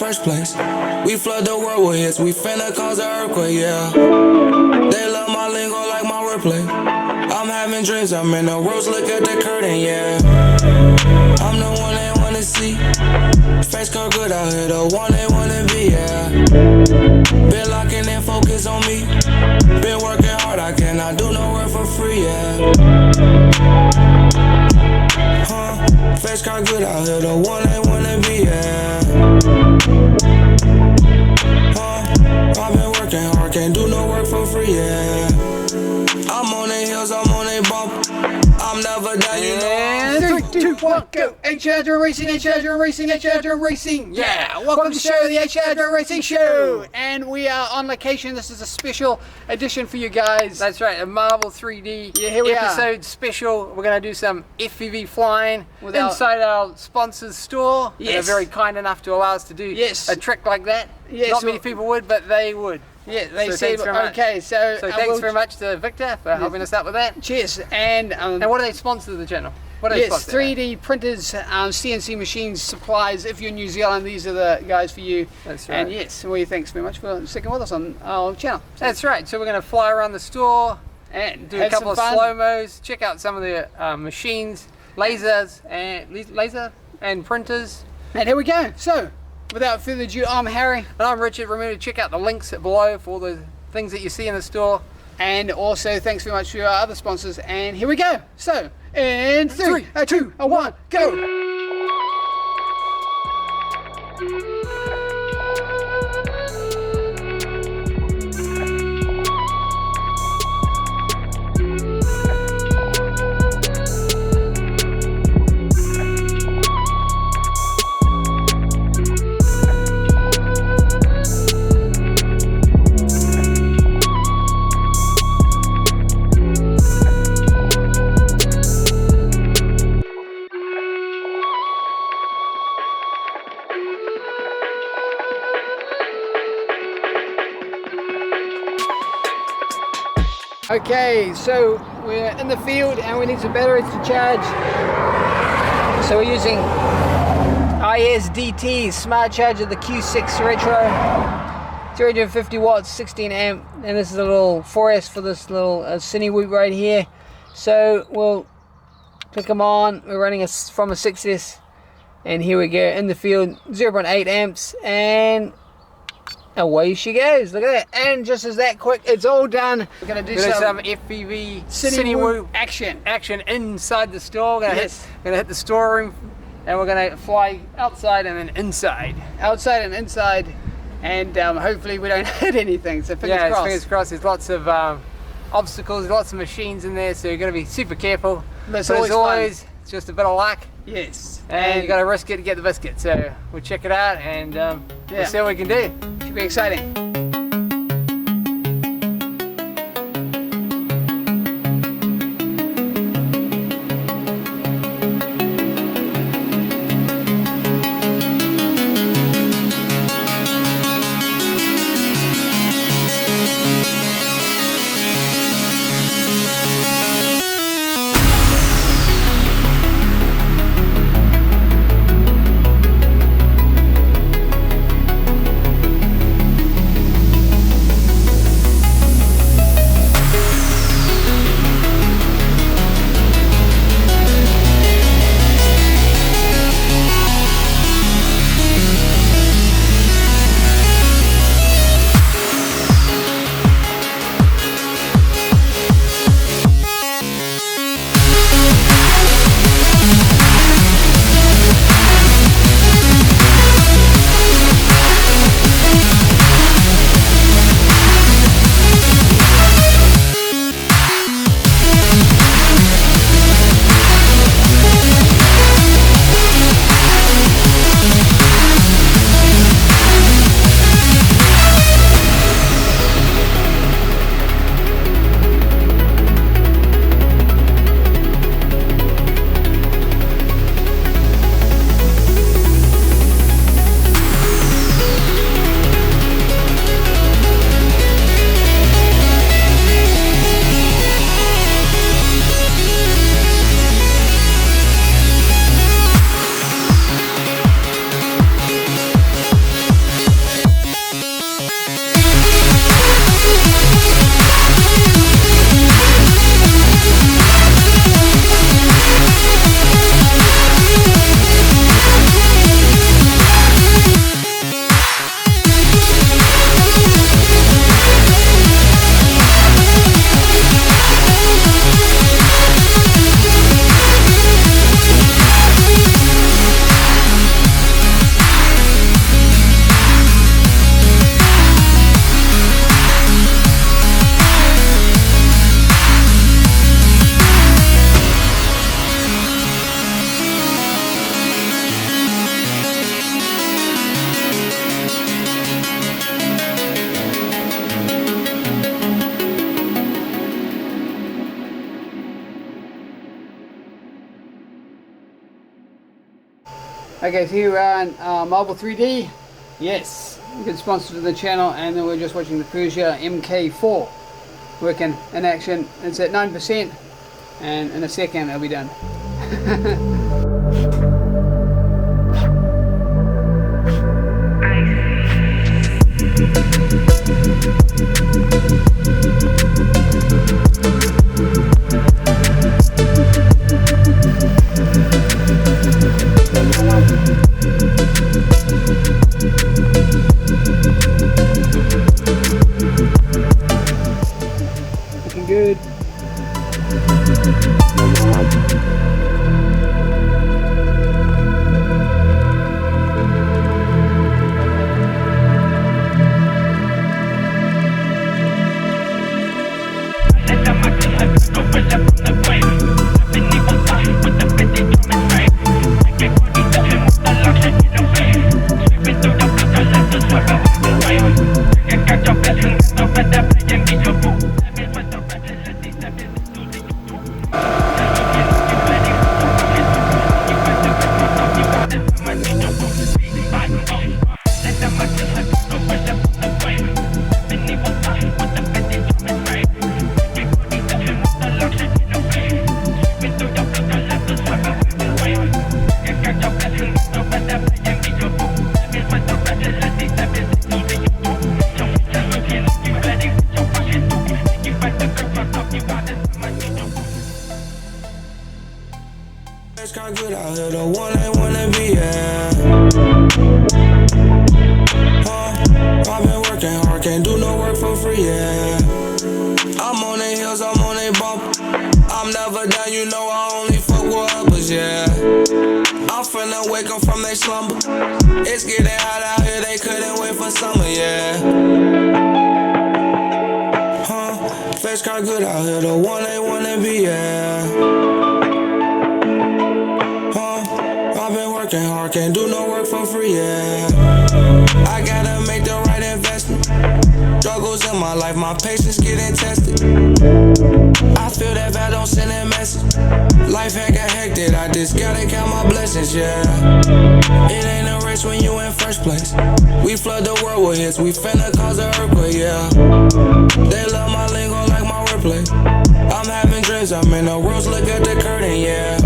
first place. We flood the world with hits, we finna cause an earthquake, yeah. They love my lingo like my wordplay. I'm having dreams, I'm in the rose, look at the curtain, yeah. I'm the one they wanna see. Face car good out here, the one they wanna be, yeah. Been locking in focus on me. Been working hard, I cannot do no work for free, yeah. Face car good out here, the one they wanna be, yeah. I've been working hard, can't do no work for free, yeah. I'm on the hills, I'm on a bump. I'm never done, you know. 3, 2, 1, go! HRDrone Racing, HRDrone Racing, HRDrone Racing. Yeah, welcome to the show, the HRDrone Racing Show. And we are on location. This is a special edition for you guys. That's right, a Marvel 3D here we episode special. We're going to do some FPV flying inside our sponsor's store. Yes. They're very kind enough to allow us to do a trick like that. Yes. Not many people would, but they would. Yeah, they so said, okay, so thanks very much to Victor for helping us out with that. Cheers. And what do they sponsor the channel? What do they sponsor? 3D printers, CNC machines, supplies. If you're in New Zealand, these are the guys for you. That's right. And yes, well, thanks very much for sticking with us on our channel. That's right. So we're going to fly around the store and do a couple of slow-mos, check out some of the machines, laser and printers. And here we go. So, without further ado, I'm Harry. And I'm Richard. Remember to check out the links below for all the things that you see in the store. And also, thanks very much to our other sponsors. And here we go. So, in 3, 2, 1, go! Okay, so we're in the field and we need some batteries to charge. So we're using ISDT Smart Charger, the Q6 Retro, 350 watts, 16 amp, and this is a little 4S for this little Cinewhoop right here. So we'll click them on. We're running from a 6S, and here we go in the field, 0.8 amps, and away she goes. Look at that. And just as that quick, it's all done. We're going to do some FPV Cinewhoop action inside the store. We're going to hit the storeroom, and we're going to fly outside and then inside. Outside and inside, and hopefully we don't hit anything. So fingers crossed. Fingers crossed. There's lots of obstacles, lots of machines in there, so you're going to be super careful. But as always, it's just a bit of luck. Yes. And you got to risk it to get the biscuit. So we'll check it out and we'll see what we can do. Should be exciting. Okay, so here we are on Marble 3D. Yes, good sponsor to the channel, and then we're just watching the Pursa MK4 working in action. It's at 9%, and in a second it'll be done. Looking good. It's kinda good out here, the one I wanna be at. I've been working hard, can't do no work for free, yeah. I'm on the hills, I'm on a bump. I'm never done, you know I only fuck with uppers, yeah. I'm finna wake up from their slumber. It's getting hot out here, they couldn't wait for summer, yeah. Face kinda good out here, the one they wanna be at. I've been working hard, can't do no work for free, yeah. I gotta make the right investment. Struggles in my life, my patience getting tested. I feel that if I don't send a message, life ain't got hectic, I just gotta count my blessings, yeah. It ain't a race when you in first place. We flood the world with hits, we finna cause an earthquake, yeah. They love my lingo like my wordplay. I'm having dreams, I'm in the rooms, look at the curtain, yeah.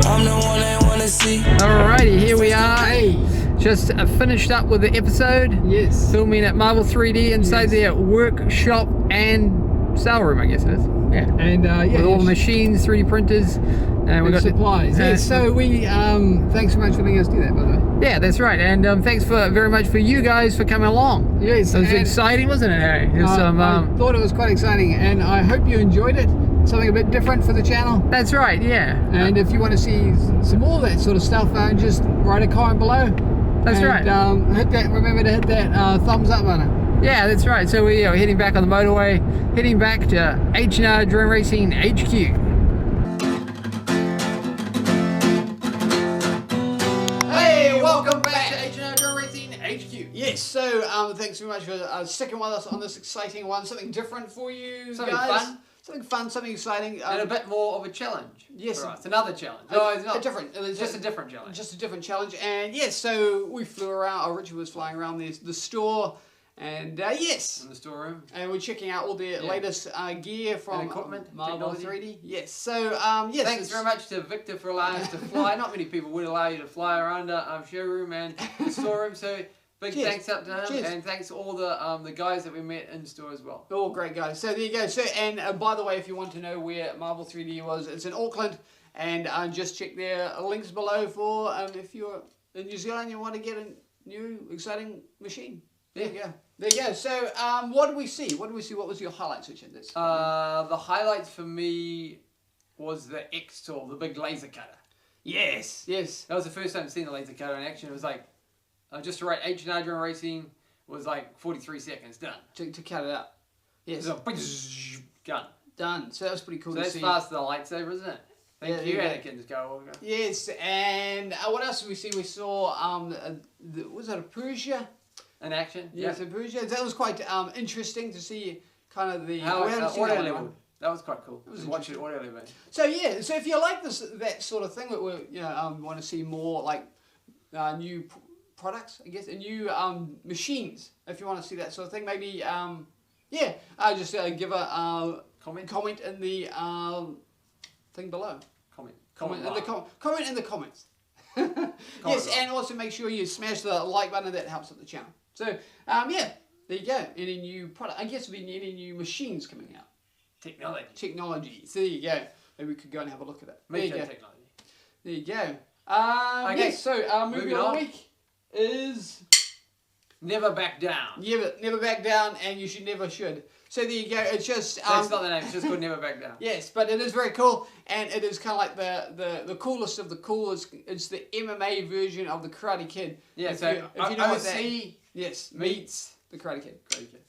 I'm the one they wanna see. Alrighty, here we are. Hey, just finished up with the episode. Yes. Filming at Marble 3D inside their workshop and sale room, I guess it is. Yeah. And yeah, with all the machines, 3D printers, and we got supplies. Yeah. So we thanks so much for letting us do that, by the way. Yeah, that's right. And thanks very much for you guys for coming along. Yes. It was exciting, wasn't it, Harry? I thought it was quite exciting, and I hope you enjoyed it. Something a bit different for the channel. That's right, yeah. And if you want to see some more of that sort of stuff, just write a comment below. That's right. Hit that. Remember to hit that thumbs up button. Yeah, that's right. So we are heading back on the motorway, heading back to H&R Drone Racing HQ. Hey, welcome back to H&R Drone Racing HQ. Yes. So thanks very much for sticking with us on this exciting one. Something different for you Something guys. Fun. Something fun, something exciting. And a bit more of a challenge. Yes. For us. Another challenge. No, it's not. It's just a different challenge. Just a different challenge. And yes, so we flew around, Richard was flying around the store. And yes. In the storeroom. And we're checking out all the latest gear from and equipment, Marble 3D. Yes. So, yes. Thanks very much to Victor for allowing us to fly. Not many people would allow you to fly around the showroom and the storeroom. So, big thanks up to him, and thanks to all the guys that we met in store as well. All great guys. So there you go. So and by the way, if you want to know where Marble 3D was, it's in Auckland, and just check their links below for if you're in New Zealand and you want to get a new exciting machine. There you go. There you go. So what did we see? What did we see? What was your highlights, Richard? The highlights for me was the XTOOL, the big laser cutter. Yes. Yes. That was the first time I've seen the laser cutter in action. It was like. Just to write H&R Drone Racing was like 43 seconds, done. To cut it up. Yes. Done. Done. So that was pretty cool so to see. So that's faster than a lightsaber, isn't it? Thank you, Anakin Skywalker. Yes, and what else did we see? We saw, was that a Pursa? In action? Yes, a Pursa. That was quite interesting to see kind of the... auto level. That was quite cool. Just watch it audio, man. So yeah, so if you like that sort of thing, we want to see more like new products, I guess, and new machines. If you want to see that sort of thing, maybe just give a comment in the thing below. Comment in the comments. Yes, and also make sure you smash the like button. That helps with the channel. So there you go. Any new product? I guess there'll be any new machines coming out. Technology. So there you go. Maybe we could go and have a look at it. There you go. Technology. There you go. Okay. Yes, so movie of the week is Never Back Down. Yeah, never back down, and you should. So there you go. It's just that's not the name. It's just called Never Back Down. Yes, but it is very cool, and it is kind of like the coolest of the coolest. It's the MMA version of the Karate Kid. Yeah. If so you know what that, yes meets the Karate Kid.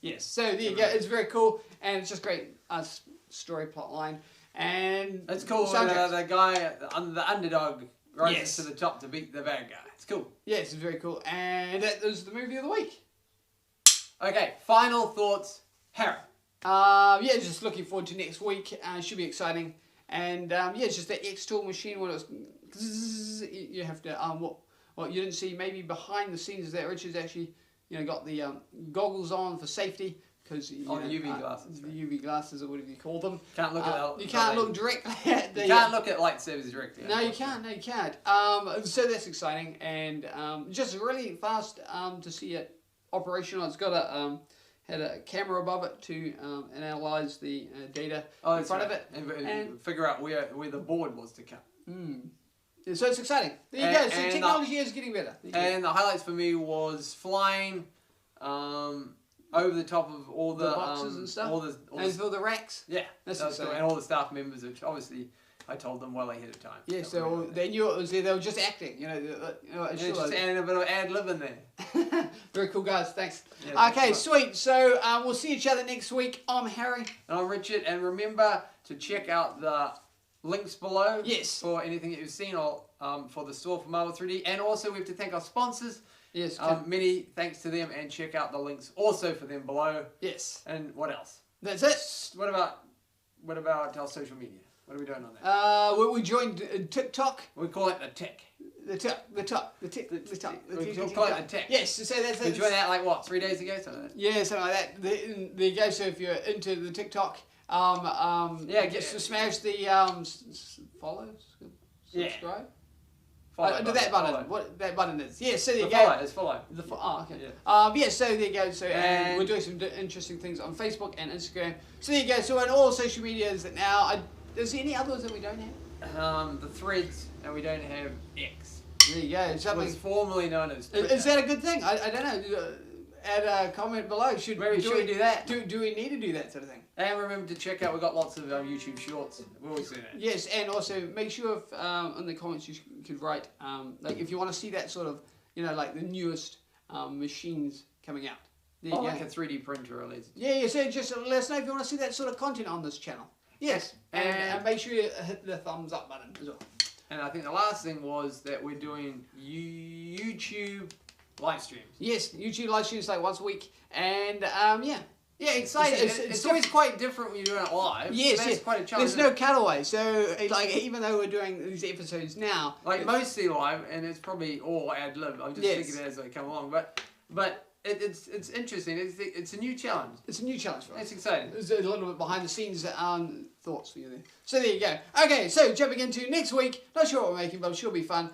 Yes. So there you go. It's very cool, and it's just great story plot line, and it's cool. The guy, the underdog, rises to the top to beat the bad guy. It's cool. Yes, it's very cool, and that is the movie of the week. Okay, final thoughts, Harry. Just looking forward to next week. Should be exciting, and it's just the XTOOL machine. When it was, you have to what you didn't see maybe behind the scenes is that Richard's actually got the goggles on for safety. Because the UV glasses, the UV glasses or whatever you call them. Can't look at you can't look directly at the. You can't look at lightsabers directly. No, you can't. No, you can't. So that's exciting and just really fast to see it operational. It's got had a camera above it to analyze the data in front of it and figure out where the board was to come. So it's exciting. There you go. So technology is getting better. And the highlights for me was flying. Over the top of all the boxes and stuff, all the racks. Yeah, that's cool. And all the staff members, which obviously I told them well ahead of time. Yeah, so they knew it was there. They were just acting, just adding a bit of ad lib in there. Very cool, guys. Thanks. Yeah, okay, sweet. So we'll see each other next week. I'm Harry. And I'm Richard. And remember to check out the links below. Yes. For anything that you've seen or for the store for Marvel 3D. And also we have to thank our sponsors. Yes. Many thanks to them, and check out the links also for them below. Yes. And what else? That's it. What about our social media? What are we doing on that? We joined TikTok. We call it the tick. The tick. We call it the tick. Yes. So that's we joined that like what, 3 days ago? Something like that. Yeah, something like that. There you go. So if you're into the TikTok, just smash the follow, subscribe. Do that button. What that button is? Yeah, so there you go. It's follow. Okay. Yeah. So there you go. So and we're doing some interesting things on Facebook and Instagram. So there you go. So on all social medias now. Is there any others that we don't have? The Threads, and we don't have X. There you go. Something formerly known as Twitter. Is that a good thing? I don't know. Add a comment below. Should we do that? Do we need to do that sort of thing? And remember to check out, we've got lots of YouTube shorts. We always do that. Yes, and also make sure if, in the comments you could write, like if you want to see that sort of, like the newest machines coming out. There you go. Like a 3D printer or laser. Yeah, so just let us know if you want to see that sort of content on this channel. Yes, and make sure you hit the thumbs up button as well. And I think the last thing was that we're doing YouTube live streams. Yes, YouTube live streams like once a week, and yeah, exciting. It's always quite different when you're doing it live. Yes, it's quite a challenge. There's no cutaway, so like even though we're doing these episodes now, like mostly live, and it's probably all ad lib. I'm just thinking as they come along, but it's interesting. It's a new challenge. It's a new challenge for us. It's exciting. There's a little bit behind the scenes thoughts for you there. So there you go. Okay, so jumping into next week. Not sure what we're making, but I'm sure it'll be fun.